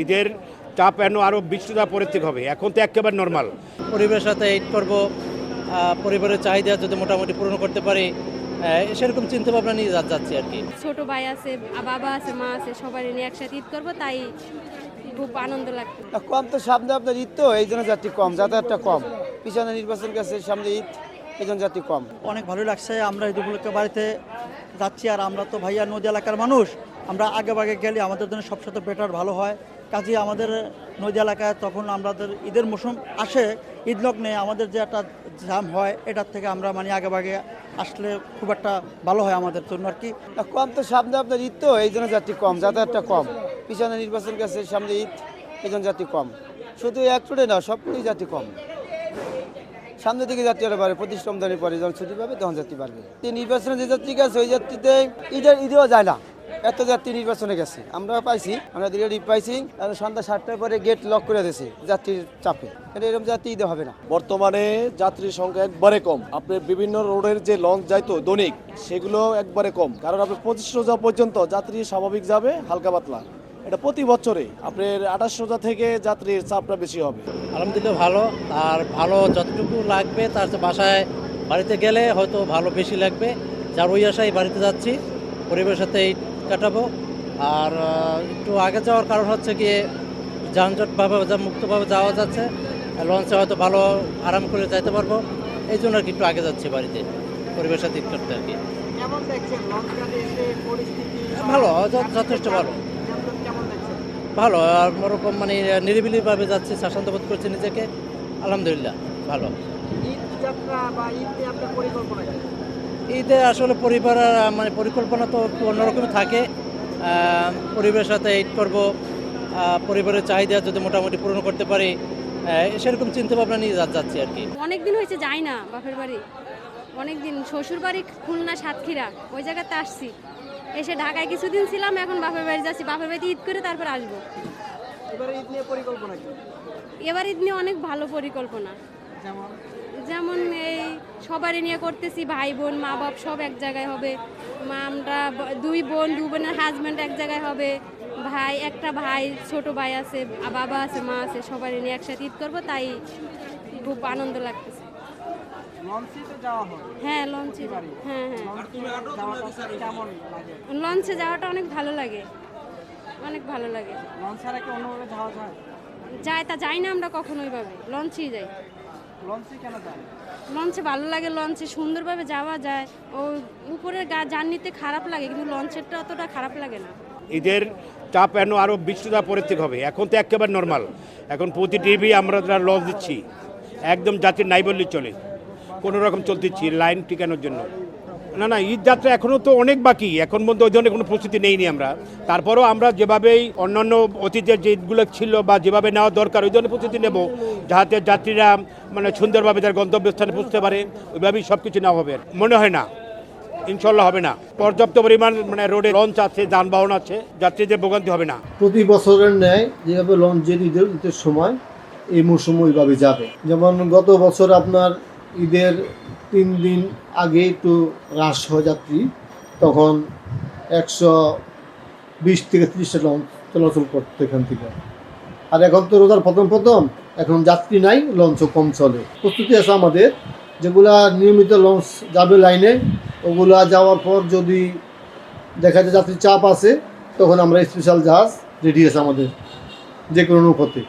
ঈদের চাপ এনো আরও বৃষ্টিটা পরের থেকে হবে, এখন তো একেবারে নর্মাল। পরিবারের সাথে ঈদ করব, পরিবারের চাহিদা যদি মোটামুটি পূরণ করতে পারি, সেরকম চিন্তা ভাবনা নিয়ে যাচ্ছি আর কি। ছোট ভাই আছে, বাবা আছে, মা আছে, সবাই নিয়ে একসাথে ঈদ করবো, তাই খুব আনন্দ লাগছে। কম তো সামনে আপনার ঈদ, তো এই জন্য যাত্রী কম, যাতায়াতটা কম। পিছনে নির্বাচন গেছে, সামনে ঈদ, এই জন্য যাত্রী কম। অনেক ভালো লাগছে। আমরা ঈদ উপলক্ষে বাড়িতে যাচ্ছি, আর আমরা তো ভাইয়া নদী এলাকার মানুষ, আমরা আগে ভাগে গেলে আমাদের জন্য সবসাথে বেটার ভালো হয়। কাজে আমাদের নদী এলাকায় তখন আমাদের ঈদের মৌসুম আসে, ঈদ লগ্নে আমাদের যে একটা জাম হয়, এটার থেকে আমরা মানে আগে ভাগে আসলে খুব একটা ভালো হয় আমাদের জন্য আর কি। কম তো সামনে আপনার ঈদ, তো এই জন্য যাত্রী কম, যাতায়াতটা কম। পিছনে নির্বাচন গেছে, সামনে ঈদ, এই জন্য যাত্রী কম। শুধু এক চুটে না, সবগুলোই যাত্রী কম। সামনের দিকে যাত্রী আরো বাড়ে, প্রতিষ্ঠা রমজানের পরে যখন ছুটি পাবে তখন যাত্রী বাড়বে। নির্বাচনে যে যাত্রী গেছে, ওই যাত্রীতে ঈদেও যায় না, এত যাত্রী নির্বাচনে গেছে। আমরা পাইছি, আমরা ঈদ পাইছি, সন্ধ্যা 7টার পরে গেট লক করে দিয়েছে যাত্রীর চাপে। এরকম যাত্রী ঈদে হবে না। বর্তমানে যাত্রীর সংখ্যা একবারে কম। আপনার বিভিন্ন রোডের যে লঞ্চ যাইতো দৈনিক, সেগুলো একবারে কম। কারণ আপনার 25 রোজা পর্যন্ত যাত্রী স্বাভাবিক যাবে, হালকা পাতলা। এটা প্রতি বছরে আপনার 28 রোজা থেকে যাত্রীর চাপটা বেশি হবে। আলহামদুলিল্লাহ ভালো, আর ভালো যতটুকু লাগবে তার চেয়ে বাসায় বাড়িতে গেলে হয়তো ভালো বেশি লাগবে। যার ওই আশায় বাড়িতে যাচ্ছি, পরিবারের সাথে ঈদ কাটাবো। আর একটু আগে যাওয়ার কারণ হচ্ছে গিয়ে যানজটভাবে মুক্তভাবে যাওয়া যাচ্ছে, লঞ্চে হয়তো ভালো আরাম করে যাইতে পারবো, এই জন্য আর কি একটু আগে যাচ্ছি বাড়িতে পরিবারের সাথে ঈদ করতে আর কি। ভালো, যথেষ্ট ভালো, ভালো। আর ওরকম মানে নিরিবিলিভাবে যাচ্ছি, স্বাচ্ছন্দ্য বোধ করছি নিজেকে, আলহামদুলিল্লাহ ভালো। ঈদে আসলে পরিবার মানে পরিকল্পনা তো একটু অন্যরকমই থাকে। পরিবারের সাথে ঈদ করব, পরিবারের চাহিদা যদি মোটামুটি পূরণ করতে পারি, সেরকম চিন্তা ভাবনা নিয়ে যাচ্ছি আর কি। অনেকদিন হয়েছে যাই না বাপের বাড়ি, অনেকদিন। শ্বশুর বাড়ি খুলনা সাতক্ষীরা, ওই জায়গাতে আসছি। এসে ঢাকায় কিছুদিন ছিলাম, এখন বাপের বাড়ি যাচ্ছি। বাপের বাড়িতে ঈদ করে তারপর আসবো। এবার ঈদ নিয়ে অনেক ভালো পরিকল্পনা, যেমন এই সবারই নিয়ে করতেছি, ভাই বোন মা বাপ সব এক জায়গায় হবে। আমরা দুই বোনের হাজব্যান্ড এক জায়গায় হবে, একটা ভাই, ছোট ভাই আছে, বাবা আছে, মা আছে, সবাই নিয়ে একসাথে ঈদ করবো, তাই খুব আনন্দ লাগতেছে। হ্যাঁ, লঞ্চে, হ্যাঁ হ্যাঁ, লঞ্চে যাওয়াটা অনেক ভালো লাগে, অনেক ভালো লাগে। যাই না আমরা কখনো ওইভাবে, লঞ্চেই যাই। লঞ্চে ভালো লাগে, লঞ্চে সুন্দরভাবে যাওয়া যায়। ও উপরের জার্নিতে খারাপ লাগে, কিন্তু লঞ্চেরটা অতটা খারাপ লাগে না। ঈদের চাপ এনো আরও বৃষ্টিটা পরের থেকে হবে, এখন তো একেবারে নর্মাল। এখন প্রতি টিভি আমরা লঞ্চ দিচ্ছি, একদম যাত্রী নাই বললেই চলে, কোনো রকম চলতেছি লাইন টিকানোর জন্য। না, ঈদ যাত্রা এখনও তো অনেক বাকি, এখন পর্যন্ত ওই ধরনের কোনো প্রস্তুতি নেইনি আমরা। তারপরেও আমরা যেভাবেই অন্যান্য অতীতের যে ঈদগুলো ছিল বা যেভাবে নেওয়া দরকার, ওই ধরনের প্রস্তুতি নেব, যাতে যাত্রীরা মানে সুন্দরভাবে তার গন্তব্যস্থানে পৌঁছতে পারে, ওইভাবেই সব কিছু নেওয়া হবে। মনে হয় না, ইনশাল্লাহ হবে না। পর্যাপ্ত পরিমাণ মানে রোডে লঞ্চ আছে, যানবাহন আছে, যাত্রীদের ভোগান্তি হবে না। প্রতি বছরের ন্যায় যেভাবে লঞ্চের ঈদের সময় এই মৌসুম ওইভাবে যাবে। যেমন গত বছর আপনার ঈদের 3 দিন আগে একটু হ্রাস হয় যাত্রী, তখন 120 থেকে 30টা লঞ্চ চলাচল করতো এখান থেকে। আর এখন তো রোজার প্রথম এখন যাত্রী নাই, লঞ্চও কম চলে। প্রস্তুতি আছে আমাদের, যেগুলা নিয়মিত লঞ্চ যাবে লাইনে, ওগুলা যাওয়ার পর যদি দেখা যায় যাত্রীর চাপ আছে, তখন আমরা স্পেশাল জাহাজ রেডি আছে আমাদের যে কোনো নৌপথে।